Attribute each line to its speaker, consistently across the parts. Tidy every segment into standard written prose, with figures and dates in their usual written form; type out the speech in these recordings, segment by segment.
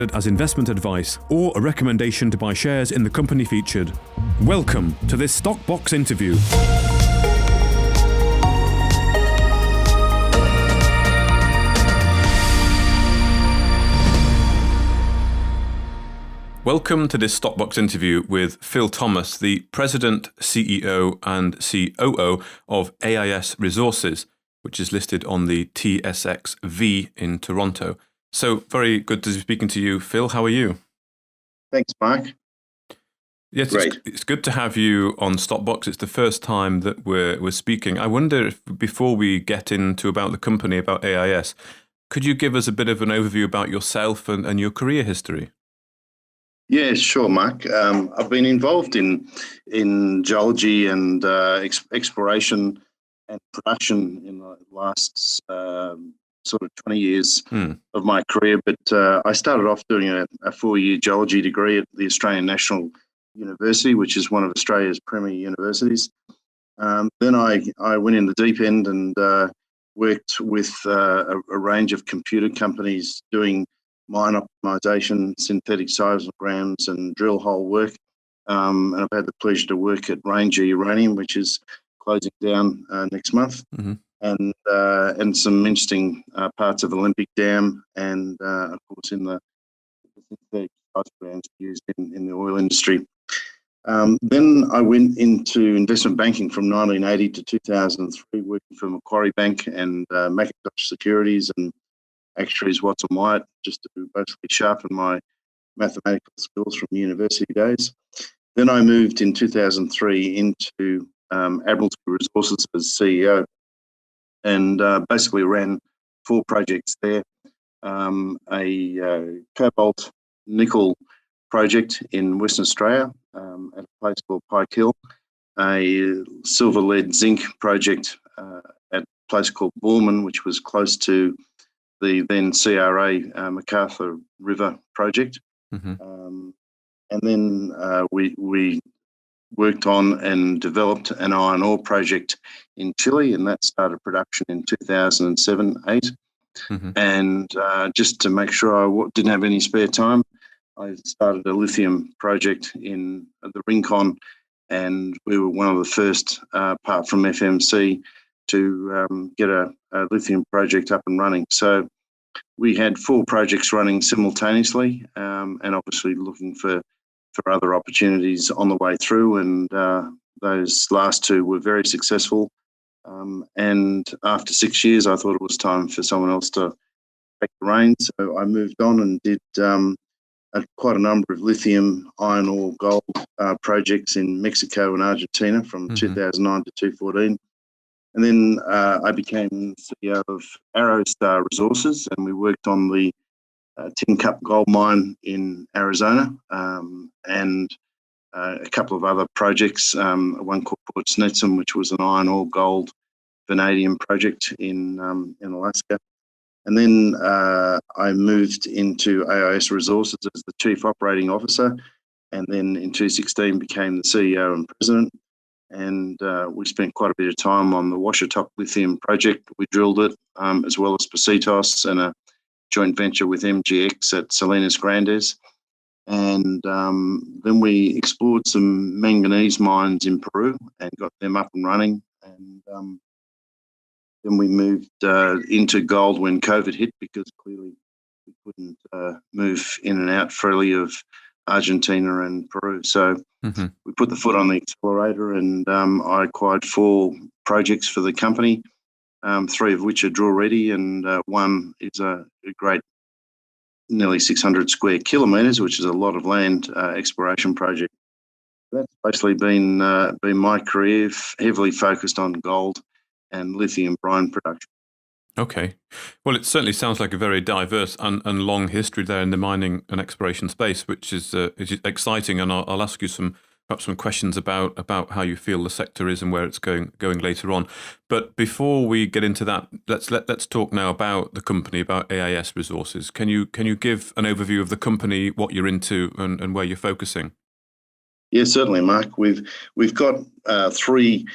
Speaker 1: as investment advice or a recommendation to buy shares in the company featured. Welcome to this Stockbox interview. Welcome to this Stockbox interview with Phil Thomas, the President, CEO and COO of AIS Resources, which is listed on the TSXV in Toronto. So very good to be speaking to you, Phil. How are you?
Speaker 2: Thanks, Mark.
Speaker 1: Yes, it's good to have you on Stockbox. It's the first time that we're speaking. I wonder if before we get into about the company, about AIS, could you give us a bit of an overview about yourself and your career history?
Speaker 2: Yeah, sure, Mark. I've been involved in geology and exploration and production in the last sort of 20 years of my career. But I started off doing a 4-year geology degree at the Australian National University, which is one of Australia's premier universities. Then I went in the deep end and worked with a range of computer companies doing mine optimization, synthetic seismograms and drill hole work. And I've had the pleasure to work at Ranger Uranium, which is closing down next month, and some interesting parts of Olympic Dam and, of course, in the synthetic seismograms used in the oil industry. Then I went into investment banking from 1980 to 2003, working for Macquarie Bank and Macintosh Securities and Actuaries Watson Wyatt, just to basically sharpen my mathematical skills from university days. Then I moved in 2003 into Admiralty Resources as CEO and basically ran 4 projects there. A cobalt nickel project in Western Australia at a place called Pike Hill, a silver lead zinc project at a place called Boorman, which was close to the then CRA MacArthur River project. And then we worked on and developed an iron ore project in Chile, and that started production in 2007-8. And just to make sure I didn't have any spare time, I started a lithium project in the Rincon, and we were one of the first, apart from FMC, to get a lithium project up and running. So we had 4 projects running simultaneously, and obviously looking for other opportunities on the way through, and those last 2 were very successful. And after 6 years, I thought it was time for someone else to take the reins. So I moved on and did quite a number of lithium, iron ore, gold projects in Mexico and Argentina from 2009 to 2014. And then I became CEO of Arrowstar Resources, and we worked on the Tin Cup gold mine in Arizona and a couple of other projects, one called Port Snetzen, which was an iron ore, gold, vanadium project in Alaska. And then I moved into AIS Resources as the Chief Operating Officer, and then in 2016 became the CEO and President. And we spent quite a bit of time on the Washatop Lithium project. We drilled it, as well as Positos and a joint venture with MGX at Salinas Grandes. And then we explored some manganese mines in Peru and got them up and running. And then we moved into gold when COVID hit, because clearly we couldn't move in and out freely of Argentina and Peru. So we put the foot on the accelerator, and I acquired 4 projects for the company, 3 of which are drill ready, and one is a great nearly 600 square kilometres, which is a lot of land exploration project. That's basically been my career, heavily focused on gold and lithium brine production.
Speaker 1: Okay. Well, it certainly sounds like a very diverse and long history there in the mining and exploration space, which is exciting. And I'll ask you perhaps some questions about how you feel the sector is and where it's going later on. But before we get into that, let's talk now about the company, about AIS Resources. Can you give an overview of the company, what you're into, and where you're focusing?
Speaker 2: Yeah, certainly, Mark. We've got 3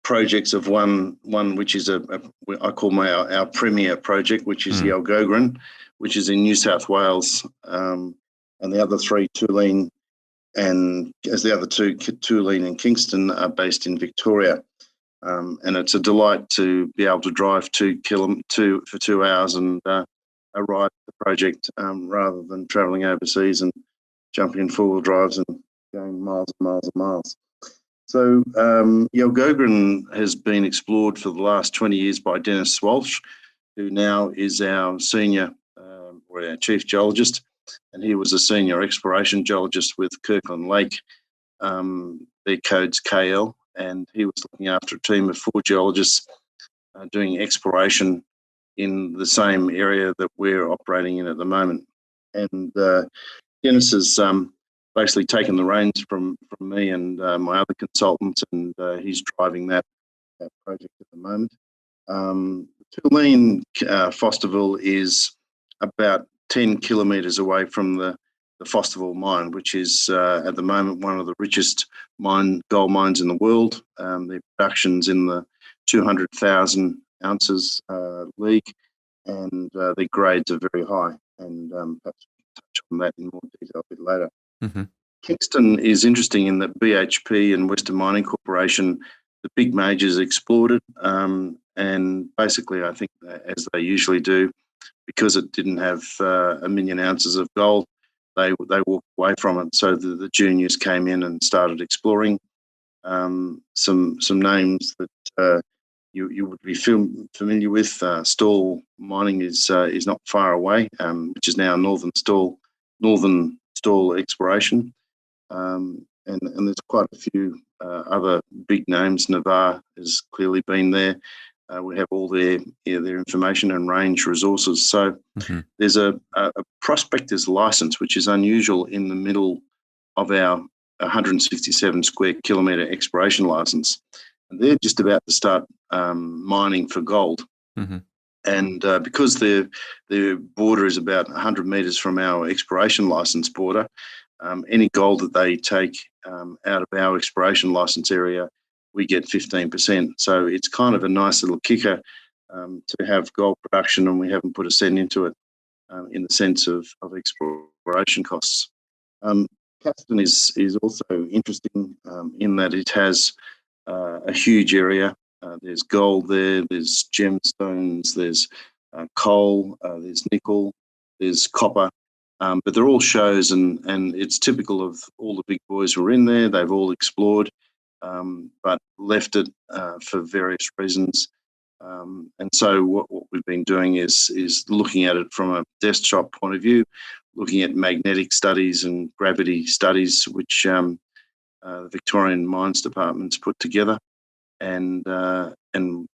Speaker 2: projects of one which is I call our premier project, which is Yalgogrin, which is in New South Wales, and the other three, Tooleen and as the other two, Tooleen and Kingston, are based in Victoria. And it's a delight to be able to drive for 2 hours and arrive at the project rather than travelling overseas and jumping in four-wheel drives and going miles and miles and miles. So Yalgogrin has been explored for the last 20 years by Dennis Walsh, who now is our senior or our chief geologist, and he was a senior exploration geologist with Kirkland Lake. Their code's KL, and he was looking after a team of 4 geologists doing exploration in the same area that we're operating in at the moment. And Dennis has basically taken the reins from me and my other consultants, and he's driving that project at the moment. Tooleen Fosterville is about 10 kilometres away from the Fosterville Mine, which is at the moment one of the richest gold mines in the world. Their production's in the 200,000 ounces league, and their grades are very high. And perhaps we can touch on that in more detail a bit later.
Speaker 1: Mm-hmm.
Speaker 2: Kingston is interesting in that BHP and Western Mining Corporation, the big majors, explored it, and basically I think as they usually do, because it didn't have 1 million ounces of gold, they walked away from it. So the juniors came in and started exploring. Some names that you would be familiar with. Stawell Mining is not far away, which is now Northern Stawell Exploration. And there's quite a few other big names. Navarre has clearly been there. We have all their information and range resources. So there's a prospector's license, which is unusual in the middle of our 167 square kilometre exploration license. And they're just about to start mining for gold. Mm-hmm. And because their border is about 100 metres from our exploration license border, any gold that they take out of our exploration license area, we get 15%. So it's kind of a nice little kicker to have gold production, and we haven't put a cent into it in the sense of exploration costs. Caston is also interesting in that it has a huge area. There's gold there, there's gemstones, there's coal, there's nickel, there's copper. But they're all shows, and it's typical of all the big boys who are in there. They've all explored, but left it for various reasons. And so what we've been doing is looking at it from a desktop point of view, looking at magnetic studies and gravity studies, which the Victorian Mines Department's put together. And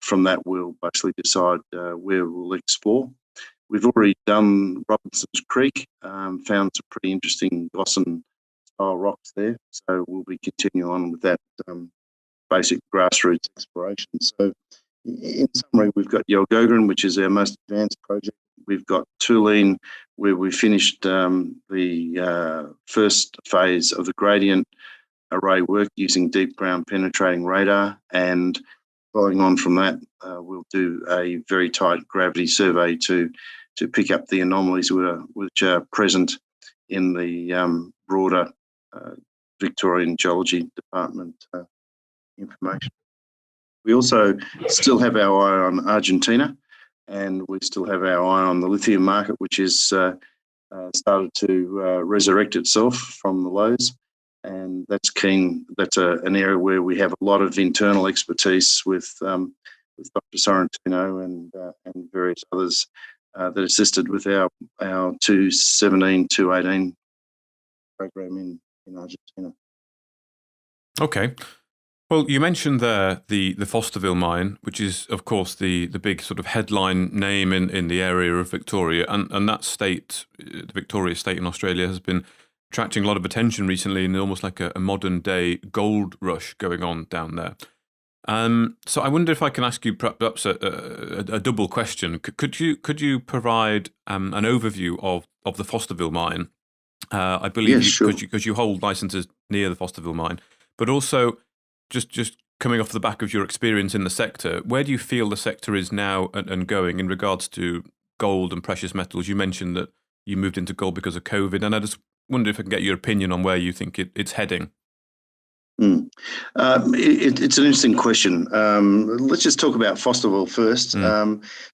Speaker 2: from that, we'll basically decide where we'll explore. We've already done Robinson's Creek, found some pretty interesting Gossan-style rocks there. So we'll be continuing on with that basic grassroots exploration. So in summary, we've got Yalgogrin, which is our most advanced project. We've got Tooleen, where we finished the first phase of the gradient array work using deep ground penetrating radar. And following on from that, we'll do a very tight gravity survey to pick up the anomalies which are present in the broader Victorian Geology Department information. We also still have our eye on Argentina, and we still have our eye on the lithium market, which is started to resurrect itself from the lows. And that's an area where we have a lot of internal expertise with Dr. Sorrentino and various others that assisted with our 217, 218 program in Argentina.
Speaker 1: Okay. Well, you mentioned there the Fosterville Mine, which is, of course, the big sort of headline name in the area of Victoria, and that state, the Victoria state in Australia, has been attracting a lot of attention recently, and almost like a modern day gold rush going on down there. So I wonder if I can ask you perhaps a double question. Could you provide an overview of the Fosterville Mine? I believe
Speaker 2: yes, sure.
Speaker 1: because you hold licenses near the Fosterville Mine, but also just coming off the back of your experience in the sector, where do you feel the sector is now and going in regards to gold and precious metals? You mentioned that you moved into gold because of COVID, and I just wonder if I can get your opinion on where you think it's heading.
Speaker 2: It's an interesting question. Let's just talk about Fosterville first.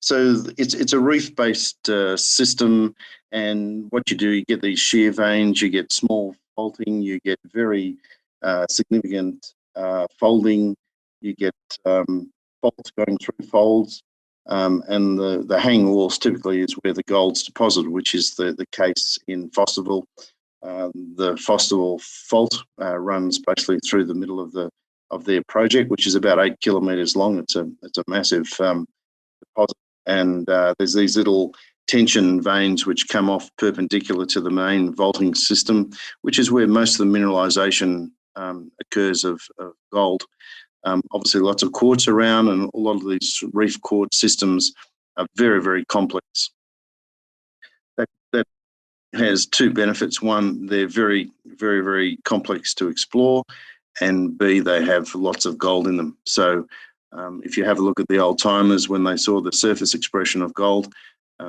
Speaker 2: So it's a reef-based system, and what you do, you get these shear veins, you get small faulting, you get very significant folding, you get faults going through folds, and the hanging walls typically is where the gold's deposited, which is the case in Fosterville. The Fosterville fault runs basically through the middle of their project, which is about 8 kilometres long. It's a massive deposit, and there's these little tension veins which come off perpendicular to the main vaulting system, which is where most of the mineralisation occurs of gold. Obviously, lots of quartz around, and a lot of these reef quartz systems are very, very complex. That has two benefits. One, they're very, very, very complex to explore, and B, they have lots of gold in them. So if you have a look at the old timers, when they saw the surface expression of gold,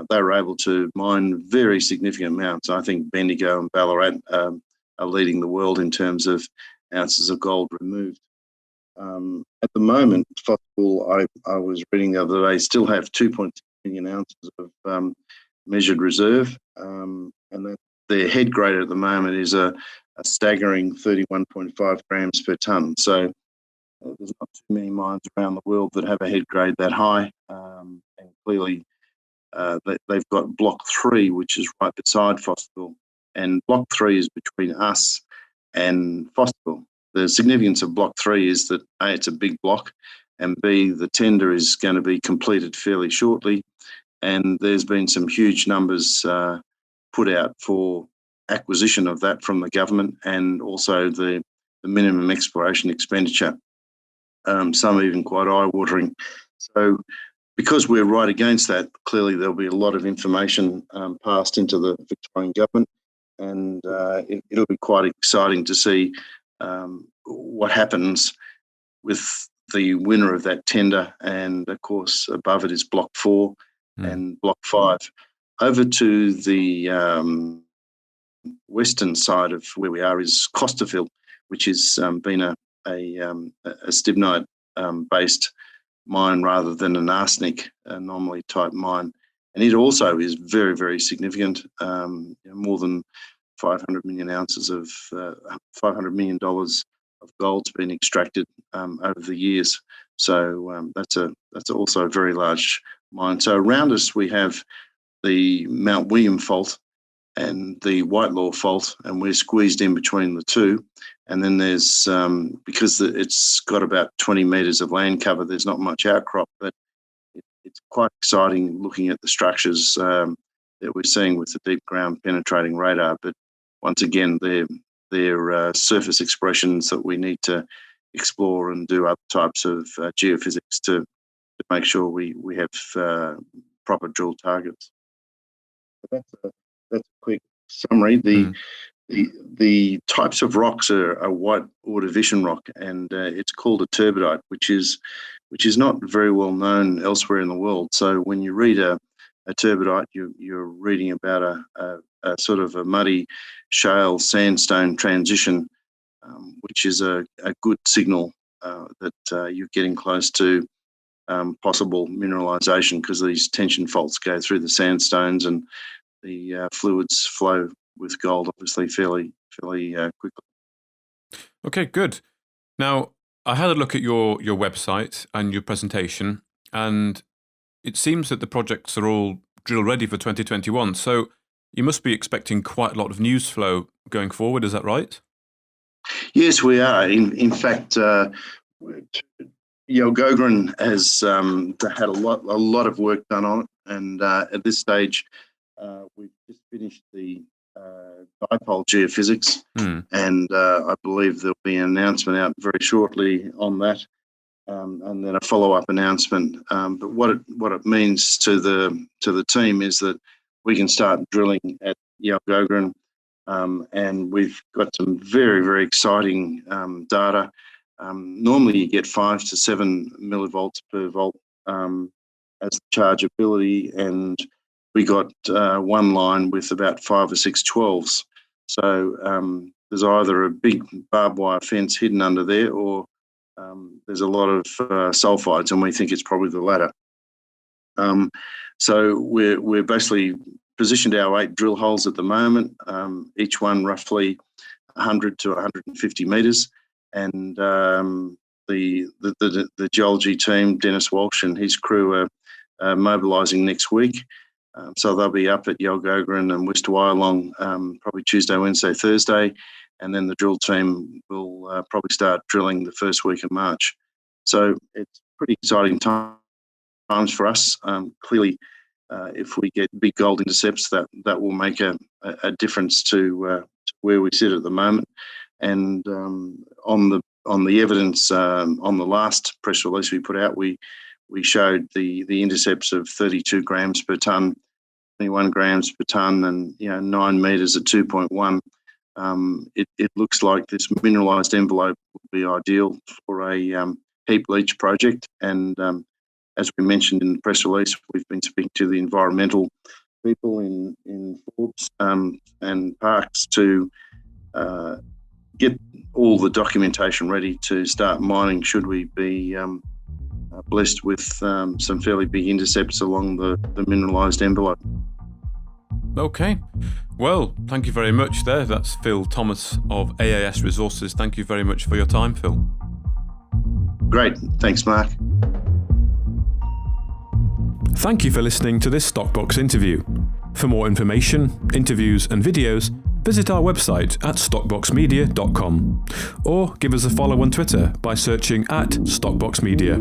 Speaker 2: they were able to mine very significant amounts. I think Bendigo and Ballarat are leading the world in terms of ounces of gold removed. At the moment, Fosterville, I was reading the other day, still have 2.6 million ounces of measured reserve, and that their head grade at the moment is a staggering 31.5 grams per tonne. So there's not too many mines around the world that have a head grade that high, and clearly they've got Block 3, which is right beside Fosterville, and Block 3 is between us and Fosterville. The significance of Block 3 is that A, it's a big block, and B, the tender is going to be completed fairly shortly, and there's been some huge numbers put out for acquisition of that from the government, and also the minimum exploration expenditure, some even quite eye-watering. So because we're right against that, clearly there'll be a lot of information passed into the Victorian government, and it'll be quite exciting to see what happens with the winner of that tender. And of course, above it is Block 4 and Block 5. Over to the western side of where we are is Fosterville, which has been a stibnite based mine rather than an arsenic anomaly type mine. And it also is very, very significant, more than 500 million ounces of $500 million of gold's been extracted over the years. So that's also a very large mine. So around us we have the Mount William fault and the Whitelaw fault, and we're squeezed in between the two. And then there's, because it's got about 20 metres of land cover, there's not much outcrop, but it's quite exciting looking at the structures that we're seeing with the deep ground penetrating radar. But once again, they're surface expressions that we need to explore and do other types of geophysics to make sure we have proper drill targets. But that's a quick summary. The types of rocks are white Ordovician rock, and it's called a turbidite, which is not very well known elsewhere in the world. So when you read a turbidite, you're reading about a sort of a muddy shale sandstone transition, which is a good signal that you're getting close to possible mineralisation, because these tension faults go through the sandstones, and the fluids flow with gold obviously fairly quickly.
Speaker 1: Okay, good. Now, I had a look at your website and your presentation, and it seems that the projects are all drill ready for 2021. So you must be expecting quite a lot of news flow going forward. Is that right?
Speaker 2: Yes, we are. In fact, Yalgogrin has had a lot of work done on it, and at this stage, we've just finished the dipole geophysics, and I believe there'll be an announcement out very shortly on that, and then a follow-up announcement. But what it means to the team is that we can start drilling at Yalgogrin, and we've got some very, very exciting data Normally you get 5 to 7 millivolts per volt as chargeability, and we got one line with about 5 or 6 12s. So there's either a big barbed wire fence hidden under there, or there's a lot of sulfides, and we think it's probably the latter. So we're basically positioned our 8 drill holes at the moment, each one roughly 100 to 150 metres, and the geology team, Dennis Walsh and his crew, are mobilising next week. So they'll be up at Yalgogran and West Wyalong probably Tuesday, Wednesday, Thursday, and then the drill team will probably start drilling the first week of March. So it's pretty exciting times for us. Clearly, if we get big gold intercepts, that will make a difference to where we sit at the moment. And on the evidence on the last press release we put out, we showed the intercepts of 32 grams per tonne, 21 grams per tonne, and 9 metres at 2.1. It looks like this mineralised envelope would be ideal for a heap leach project. And as we mentioned in the press release, we've been speaking to the environmental people in Forbes and Parks to get all the documentation ready to start mining should we be blessed with some fairly big intercepts along the mineralised envelope.
Speaker 1: Okay. Well, thank you very much there. That's Phil Thomas of AIS Resources. Thank you very much for your time, Phil.
Speaker 2: Great. Thanks, Mark.
Speaker 1: Thank you for listening to this Stockbox interview. For more information, interviews and videos, visit our website at stockboxmedia.com or give us a follow on Twitter by searching @StockboxMedia.